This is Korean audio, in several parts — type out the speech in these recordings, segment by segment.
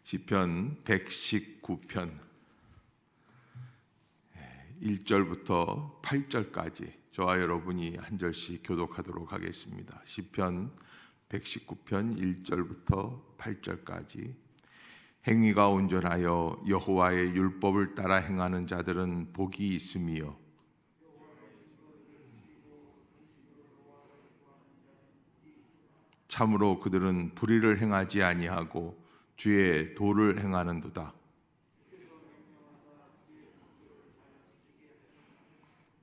시편 119편 1절부터 8절까지 저와 여러분이 한 절씩 교독하도록 하겠습니다. 시편 119편 1절부터 8절까지. 행위가 온전하여 여호와의 율법을 따라 행하는 자들은 복이 있으며 참으로 그들은 불의를 행하지 아니하고 주의 도를 행하는도다.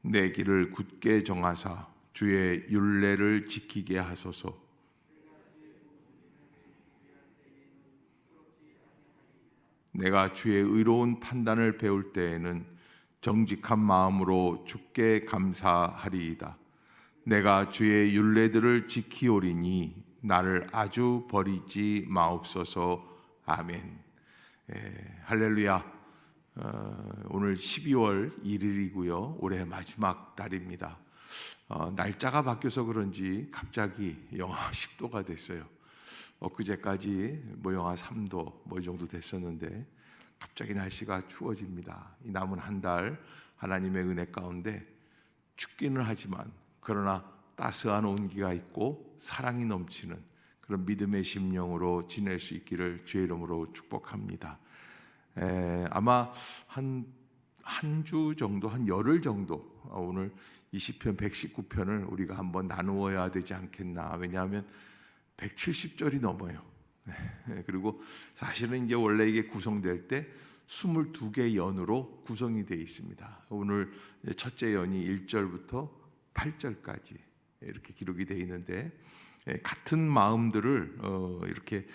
내 길을 굳게 정하사 주의 율례를 지키게 하소서. 내가 주의 의로운 판단을 배울 때에는 정직한 마음으로 주께 감사하리이다. 내가 주의 율례들을 지키오리니 나를 아주 버리지 마옵소서. 아멘. 할렐루야. 오늘 12월 1일이고요. 올해 마지막 달입니다. 날짜가 바뀌어서 그런지 갑자기 영하 10도가 됐어요. 엊그제까지 영하 3도 이 정도 됐었는데 갑자기 날씨가 추워집니다. 이 남은 한 달 하나님의 은혜 가운데 춥기는 하지만 그러나 따스한 온기가 있고 사랑이 넘치는 그런 믿음의 심령으로 지낼 수 있기를 주의 이름으로 축복합니다. 아마 한 주 정도, 한 열흘 정도 오늘 이 시편 119편을 우리가 한번 나누어야 되지 않겠나. 왜냐하면 170절이 넘어요. 그리고 사실은 이제 원래 이게 구성될 때 22개 연으로 구성이 되어 있습니다. 오늘 첫째 연이 1절부터 8절까지 이렇게 기록이 되어 있는데, 같은 마음들을 이렇게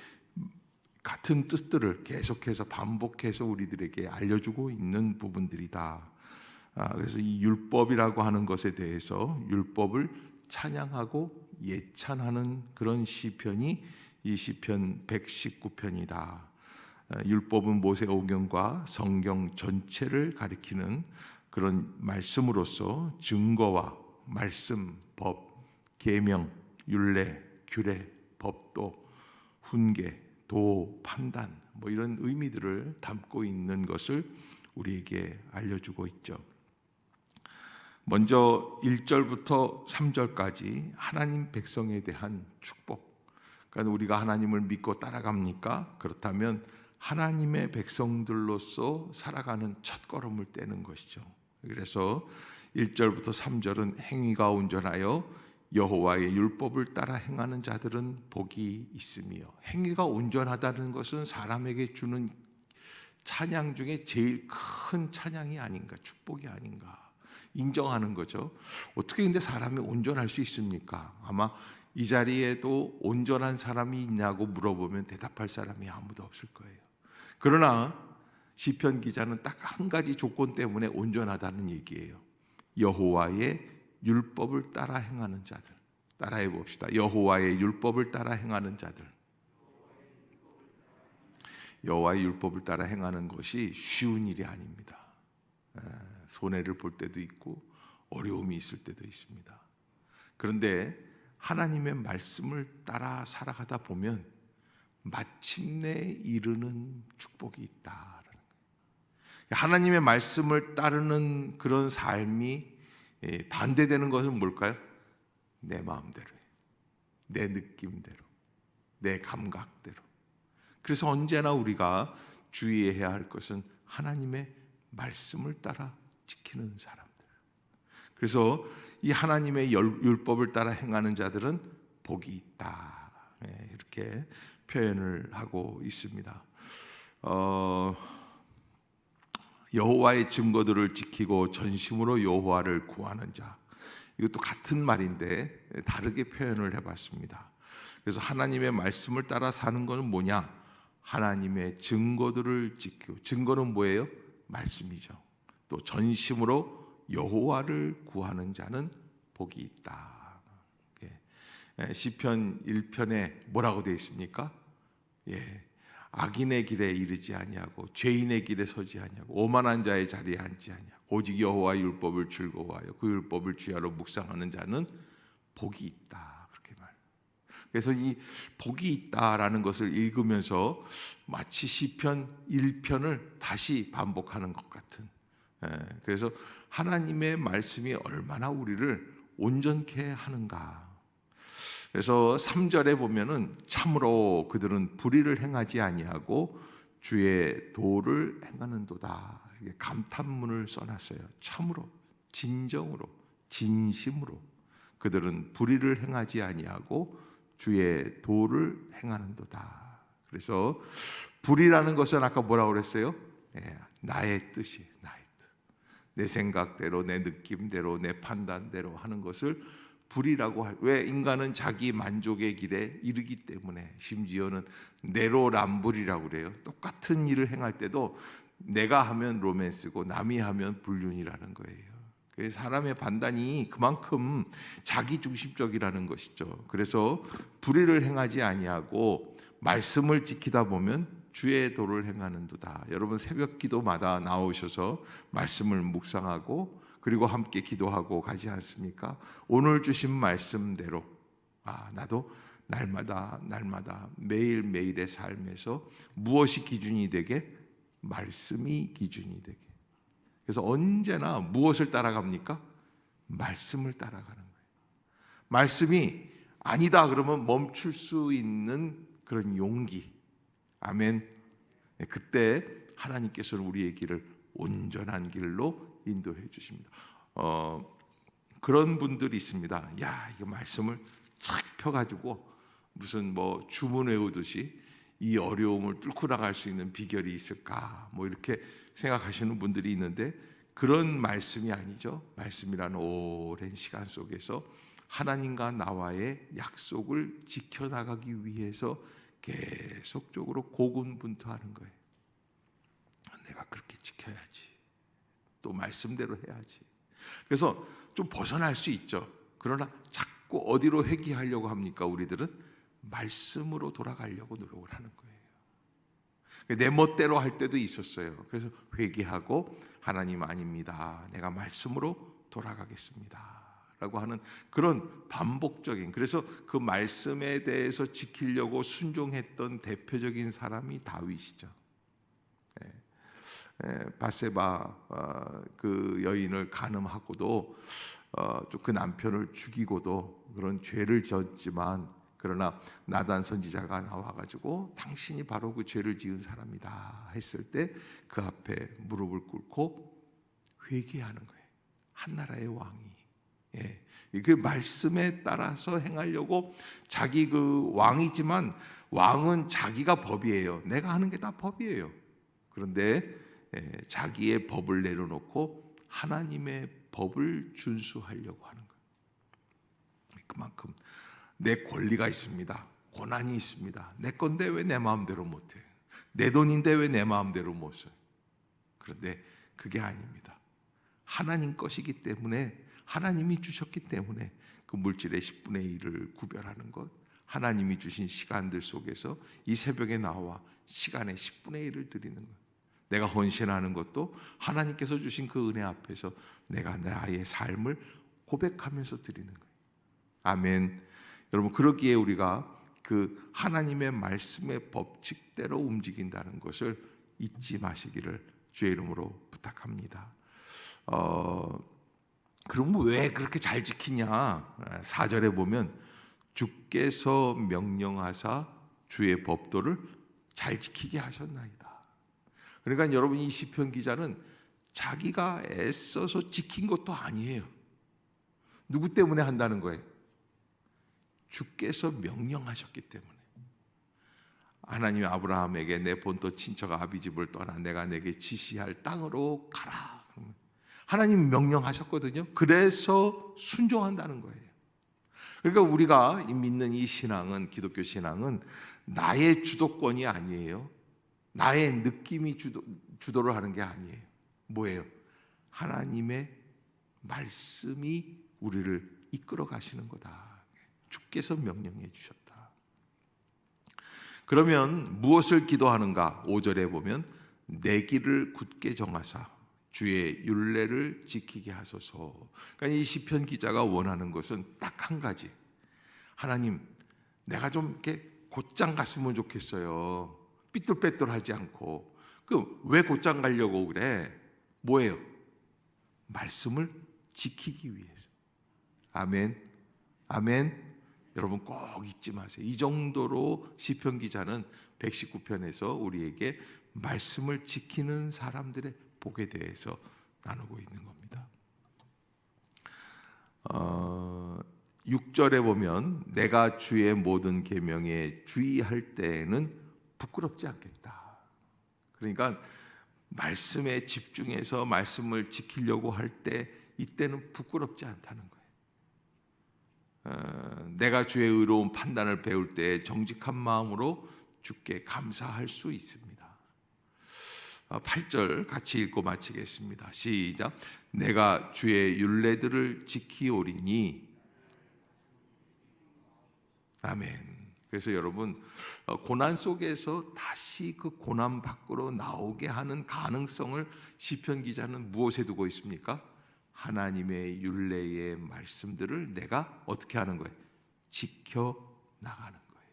같은 뜻들을 계속해서 반복해서 우리들에게 알려주고 있는 부분들이다. 그래서 이 율법이라고 하는 것에 대해서 율법을 찬양하고 예찬하는 그런 시편이 이 시편 119편이다. 율법은 모세오경과 성경 전체를 가리키는 그런 말씀으로서 증거와 말씀, 법, 계명, 율례, 규례, 법도, 훈계, 도, 판단 이런 의미들을 담고 있는 것을 우리에게 알려주고 있죠. 먼저 1절부터 3절까지 하나님 백성에 대한 축복. 그러니까 우리가 하나님을 믿고 따라갑니까? 그렇다면 하나님의 백성들로서 살아가는 첫걸음을 떼는 것이죠. 그래서 1절부터 3절은 행위가 온전하여 여호와의 율법을 따라 행하는 자들은 복이 있으며, 행위가 온전하다는 것은 사람에게 주는 찬양 중에 제일 큰 찬양이 아닌가, 축복이 아닌가 인정하는 거죠. 어떻게 근데 사람이 온전할 수 있습니까? 아마 이 자리에도 온전한 사람이 있냐고 물어보면 대답할 사람이 아무도 없을 거예요. 그러나 시편 기자는 딱 한 가지 조건 때문에 온전하다는 얘기예요. 여호와의 율법을 따라 행하는 자들. 따라해 봅시다. 여호와의 율법을 따라 행하는 자들. 여호와의 율법을 따라 행하는 것이 쉬운 일이 아닙니다. 손해를 볼 때도 있고 어려움이 있을 때도 있습니다. 그런데 하나님의 말씀을 따라 살아가다 보면 마침내 이르는 축복이 있다라는 거예요. 하나님의 말씀을 따르는 그런 삶이 반대되는 것은 뭘까요? 내 마음대로, 내 느낌대로, 내 감각대로. 그래서 언제나 우리가 주의해야 할 것은 하나님의 말씀을 따라 지키는 사람들. 그래서 이 하나님의 율법을 따라 행하는 자들은 복이 있다. 이렇게 표현을 하고 있습니다. 여호와의 증거들을 지키고 전심으로 여호와를 구하는 자. 이것도 같은 말인데 다르게 표현을 해봤습니다. 그래서 하나님의 말씀을 따라 사는 것은 뭐냐? 하나님의 증거들을 지키고, 증거는 뭐예요? 말씀이죠. 또 전심으로 여호와를 구하는 자는 복이 있다. 시편 1편에 뭐라고 되어 있습니까? 악인의 길에 이르지 아니하고 죄인의 길에 서지 아니하고 오만한 자의 자리에 앉지 아니하고 오직 여호와의 율법을 즐거워하여 그 율법을 주야로 묵상하는 자는 복이 있다. 그렇게 말. 그래서 이 복이 있다라는 것을 읽으면서 마치 시편 1편을 다시 반복하는 것 같은, 그래서 하나님의 말씀이 얼마나 우리를 온전케 하는가. 그래서 3절에 보면은 참으로 그들은 불의를 행하지 아니하고 주의 도를 행하는도다. 이게 감탄문을 써놨어요. 참으로, 진정으로, 진심으로 그들은 불의를 행하지 아니하고 주의 도를 행하는도다. 그래서 불의라는 것은 아까 뭐라고 그랬어요? 나의 뜻이, 나의 뜻, 내 생각대로, 내 느낌대로, 내 판단대로 하는 것을 불이라고 왜 인간은 자기 만족의 길에 이르기 때문에, 심지어는 내로남불이라고 그래요. 똑같은 일을 행할 때도 내가 하면 로맨스고 남이 하면 불륜이라는 거예요. 사람의 판단이 그만큼 자기중심적이라는 것이죠. 그래서 불의를 행하지 아니하고 말씀을 지키다 보면 주의 도를 행하는도다. 여러분 새벽 기도마다 나오셔서 말씀을 묵상하고 그리고 함께 기도하고 가지 않습니까? 오늘 주신 말씀대로 나도 날마다 매일매일의 삶에서 무엇이 기준이 되게? 말씀이 기준이 되게. 그래서 언제나 무엇을 따라갑니까? 말씀을 따라가는 거예요. 말씀이 아니다 그러면 멈출 수 있는 그런 용기. 아멘. 그때 하나님께서는 우리의 길을 온전한 길로 인도해 주십니다. 그런 분들이 있습니다. 이거 말씀을 착 펴가지고 무슨 뭐 주문 외우듯이 이 어려움을 뚫고 나갈 수 있는 비결이 있을까? 뭐 이렇게 생각하시는 분들이 있는데 그런 말씀이 아니죠. 말씀이라는 오랜 시간 속에서 하나님과 나와의 약속을 지켜나가기 위해서 계속적으로 고군분투하는 거예요. 내가 그렇게 지켜야지. 또 말씀대로 해야지. 그래서 좀 벗어날 수 있죠. 그러나 자꾸 어디로 회귀하려고 합니까? 우리들은 말씀으로 돌아가려고 노력을 하는 거예요. 내 멋대로 할 때도 있었어요. 그래서 회개하고 하나님 아닙니다. 내가 말씀으로 돌아가겠습니다. 라고 하는 그런 반복적인, 그래서 그 말씀에 대해서 지키려고 순종했던 대표적인 사람이 다윗이죠. 바세바 그 여인을 간음하고도 그 남편을 죽이고도 그런 죄를 졌지만, 그러나 나단 선지자가 나와가지고 당신이 바로 그 죄를 지은 사람이다 했을 때 그 앞에 무릎을 꿇고 회개하는 거예요. 한 나라의 왕이. 그 말씀에 따라서 행하려고, 자기 그 왕이지만 왕은 자기가 법이에요. 내가 하는 게 다 법이에요. 그런데 자기의 법을 내려놓고 하나님의 법을 준수하려고 하는 거예요. 그만큼 내 권리가 있습니다. 고난이 있습니다. 내 건데 왜 내 마음대로 못해? 내 돈인데 왜 내 마음대로 못 써요? 그런데 그게 아닙니다. 하나님 것이기 때문에, 하나님이 주셨기 때문에 그 물질의 10분의 1을 구별하는 것, 하나님이 주신 시간들 속에서 이 새벽에 나와 시간의 10분의 1을 드리는 것, 내가 헌신하는 것도 하나님께서 주신 그 은혜 앞에서 내가 나의 삶을 고백하면서 드리는 거예요. 아멘. 여러분, 그러기에 우리가 그 하나님의 말씀의 법칙대로 움직인다는 것을 잊지 마시기를 주의 이름으로 부탁합니다. 그럼 왜 그렇게 잘 지키냐? 4절에 보면 주께서 명령하사 주의 법도를 잘 지키게 하셨나이다. 그러니까 여러분, 이 시편 기자는 자기가 애써서 지킨 것도 아니에요. 누구 때문에 한다는 거예요? 주께서 명령하셨기 때문에. 하나님이 아브라함에게 내 본토 친척 아비집을 떠나 내가 내게 지시할 땅으로 가라. 하나님이 명령하셨거든요. 그래서 순종한다는 거예요. 그러니까 우리가 믿는 이 신앙은, 기독교 신앙은 나의 주도권이 아니에요. 나의 느낌이 주도를 하는 게 아니에요. 뭐예요? 하나님의 말씀이 우리를 이끌어 가시는 거다. 주께서 명령해 주셨다. 그러면 무엇을 기도하는가? 5절에 보면 내 길을 굳게 정하사 주의 율례를 지키게 하소서. 그러니까 이 시편 기자가 원하는 것은 딱 한 가지. 하나님, 내가 좀 이렇게 곧장 갔으면 좋겠어요. 삐뚤빼뚤하지 않고. 왜 곧장 가려고 그래? 뭐예요? 말씀을 지키기 위해서. 아멘. 아멘. 여러분 꼭 잊지 마세요. 이 정도로 시편 기자는 119편에서 우리에게 말씀을 지키는 사람들의 복에 대해서 나누고 있는 겁니다. 6절에 보면 내가 주의 모든 계명에 주의할 때에는 부끄럽지 않겠다. 그러니까 말씀에 집중해서 말씀을 지키려고 할 때 이때는 부끄럽지 않다는 거예요. 내가 주의 의로운 판단을 배울 때 정직한 마음으로 주께 감사할 수 있습니다. 8절 같이 읽고 마치겠습니다. 시작. 내가 주의 율례들을 지키오리니. 아멘. 그래서 여러분, 고난 속에서 다시 그 고난 밖으로 나오게 하는 가능성을 시편 기자는 무엇에 두고 있습니까? 하나님의 율례의 말씀들을 내가 어떻게 하는 거예요? 지켜 나가는 거예요.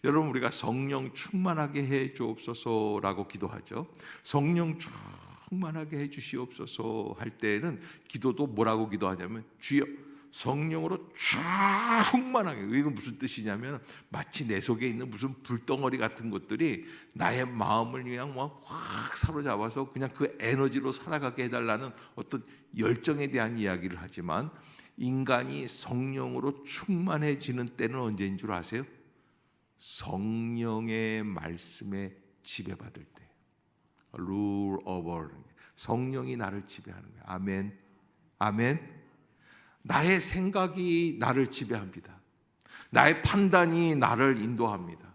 여러분, 우리가 성령 충만하게 해 주옵소서라고 기도하죠. 성령 충만하게 해 주시옵소서 할 때에는 기도도 뭐라고 기도하냐면 주여 성령으로 충만하게. 이건 무슨 뜻이냐면 마치 내 속에 있는 무슨 불덩어리 같은 것들이 나의 마음을 그냥 확 사로잡아서 그냥 그 에너지로 살아가게 해달라는 어떤 열정에 대한 이야기를 하지만, 인간이 성령으로 충만해지는 때는 언제인 줄 아세요? 성령의 말씀에 지배받을 때. rule over. 성령이 나를 지배하는 거예요. 아멘. 아멘. 나의 생각이 나를 지배합니다. 나의 판단이 나를 인도합니다.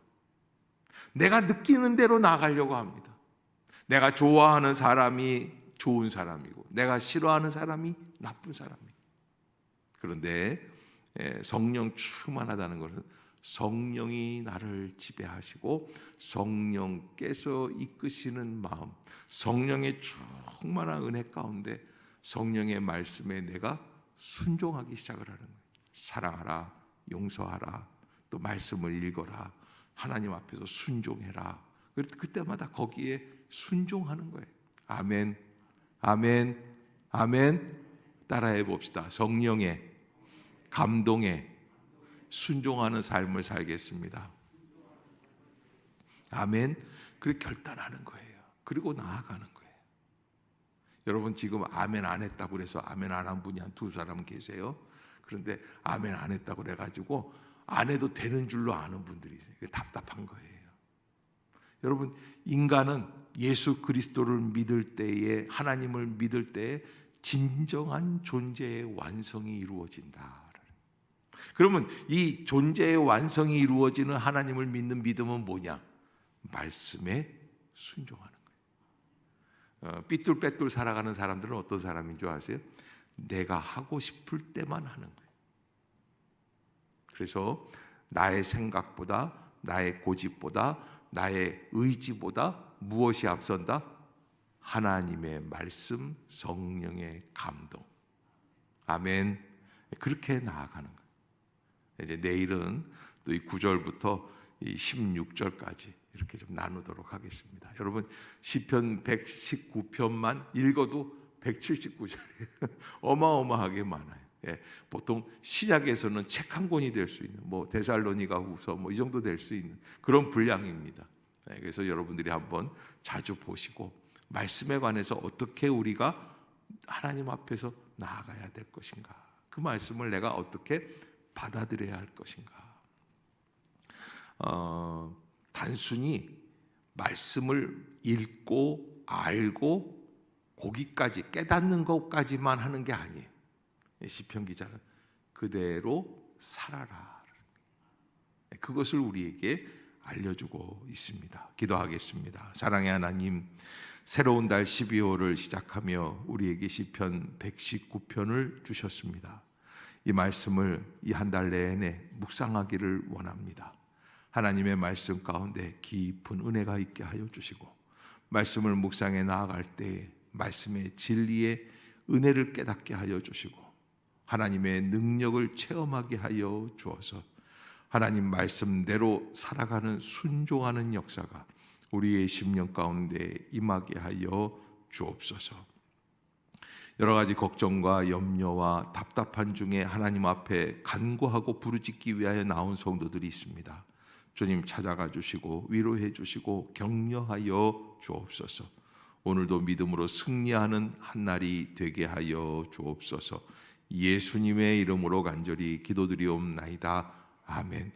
내가 느끼는 대로 나가려고 합니다. 내가 좋아하는 사람이 좋은 사람이고 내가 싫어하는 사람이 나쁜 사람이고. 그런데 성령 충만하다는 것은 성령이 나를 지배하시고 성령께서 이끄시는 마음, 성령의 충만한 은혜 가운데 성령의 말씀에 내가 순종하기 시작을 하는 거예요. 사랑하라, 용서하라, 또 말씀을 읽어라, 하나님 앞에서 순종해라. 그때마다 거기에 순종하는 거예요. 아멘, 아멘, 아멘. 따라해 봅시다. 성령의 감동에 순종하는 삶을 살겠습니다. 아멘. 그렇게 결단하는 거예요. 그리고 나아가는 거예요. 여러분, 지금 아멘 안 했다고 그래서 아멘 안 한 분이 한 두 사람 계세요. 그런데 아멘 안 했다고 그래가지고 안 해도 되는 줄로 아는 분들이 있어요. 답답한 거예요. 여러분, 인간은 예수 그리스도를 믿을 때에, 하나님을 믿을 때에 진정한 존재의 완성이 이루어진다. 그러면 이 존재의 완성이 이루어지는 하나님을 믿는 믿음은 뭐냐? 말씀에 순종하는 거예요. 삐뚤빼뚤 살아가는 사람들은 어떤 사람인 줄 아세요? 내가 하고 싶을 때만 하는 거예요. 그래서 나의 생각보다, 나의 고집보다, 나의 의지보다 무엇이 앞선다? 하나님의 말씀, 성령의 감동. 아멘. 그렇게 나아가는 거예요. 이제 내일은 또 이 9절부터 이 16절까지 이렇게 좀 나누도록 하겠습니다. 여러분, 시편 119편만 읽어도 179절이에요. 어마어마하게 많아요. 보통 신약에서는 책 한 권이 될 수 있는, 데살로니가 후서 이 정도 될 수 있는 그런 분량입니다. 그래서 여러분들이 한번 자주 보시고 말씀에 관해서 어떻게 우리가 하나님 앞에서 나아가야 될 것인가, 그 말씀을 내가 어떻게 받아들여야 할 것인가. 단순히 말씀을 읽고 알고 거기까지 깨닫는 것까지만 하는 게 아니에요. 시편 기자는 그대로 살아라, 그것을 우리에게 알려주고 있습니다. 기도하겠습니다. 사랑의 하나님, 새로운 달 12월을 시작하며 우리에게 시편 119편을 주셨습니다. 이 말씀을 이 한 달 내내 묵상하기를 원합니다. 하나님의 말씀 가운데 깊은 은혜가 있게 하여 주시고, 말씀을 묵상해 나아갈 때 말씀의 진리의 은혜를 깨닫게 하여 주시고, 하나님의 능력을 체험하게 하여 주어서 하나님 말씀대로 살아가는 순종하는 역사가 우리의 심령 가운데 임하게 하여 주옵소서. 여러 가지 걱정과 염려와 답답한 중에 하나님 앞에 간구하고 부르짖기 위하여 나온 성도들이 있습니다. 주님 찾아가 주시고 위로해 주시고 격려하여 주옵소서. 오늘도 믿음으로 승리하는 한 날이 되게 하여 주옵소서. 예수님의 이름으로 간절히 기도드리옵나이다. 아멘.